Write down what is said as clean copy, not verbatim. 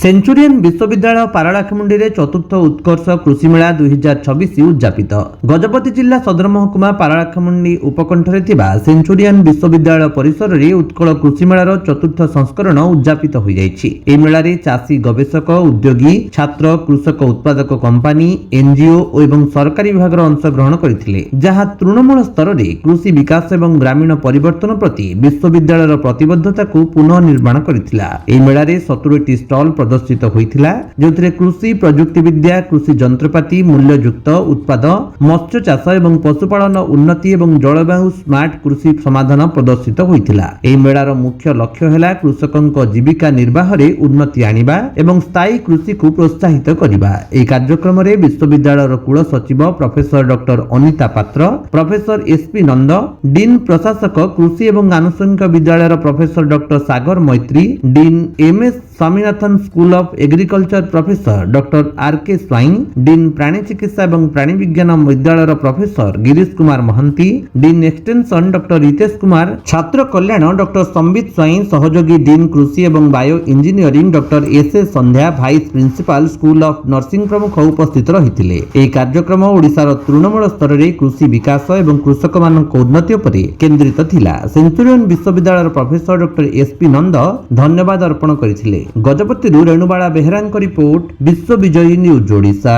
Centurion विश्वविद्यालय पारलाखेमुंडी रे चतुर्थ उत्कर्ष कृषि मेला 2026 उद्यापित। गजपति जिला सदर महकुमा पारलाखेमुंडी उपकंठरे थिबा सेंचुरियन विश्वविद्यालय परिसर रे उत्कल कृषि मेलार चतुर्थ संस्करण उद्यापित होई जायछि। ए मेला रे चाषी गवेषक उद्योगी छात्र कृषक उत्पादक कंपानी एनजीओ एवं सरकारी विभाग अंशग्रहण करथिले, जहा तृणमूल स्तर रे कृषि विकास एवं ग्रामीण परिवर्तन प्रति विश्वविद्यालयर प्रतिबद्धता को पुनः निर्माण करथिला। ए मेला रे 70टी स्टॉल प्रदर्शित होइथिला, जोथिरे कृषि प्रजुक्ति विद्या, कृषि जंत्रपाति, मूल्ययुक्त उत्पाद, मत्स्य चाष एवं पशुपालन उन्नति एवं जलवायु स्मार्ट कृषि समाधान प्रदर्शित होइथिला। एही मेलार मुख्य लक्ष्य हैला कृषकक जीविका निर्वाह रे उन्नति आनिबा एवं स्थायी कृषि को प्रोत्साहित करिबा। एही कार्यक्रम रे विश्वविद्यालयर कुल सचिव प्रोफेसर डॉक्टर अनिता पात्र, प्रोफेसर एसपी नंद, डीन प्रशासक कृषि एवं आनुषंगिक विद्यालयर professor doctor Sagar Maitri, dean M S Swaminathan school of agriculture professor doctor R K Swain, dean प्राणी चिकित्सा एवं प्राणी विज्ञान विद्यालयर professor Girish Kumar Mohanty, dean extension doctor Ritesh Kumar, छात्र कल्याण डॉक्टर संबित स्वाइन, सहयोगी डीन कृषि एवं bio engineering doctor S A Sandhya, vice principal school of nursing प्रमुख उपस्थित रहिथिले। एही कार्यक्रम ओडिशार तृणमूल स्तर रे कृषि विकास एवं कृषक मानक उन्नति उपरे केंद्रित थिला। सेंचुरियन विश्वविद्यालयर प्रोफेसर डॉक्टर एसपी नंद धन्यवाद अर्पण करथिले। गजपति रेणुबाला बेहरांक रिपोर्ट, विश्व विजयी न्यूज ओडिशा।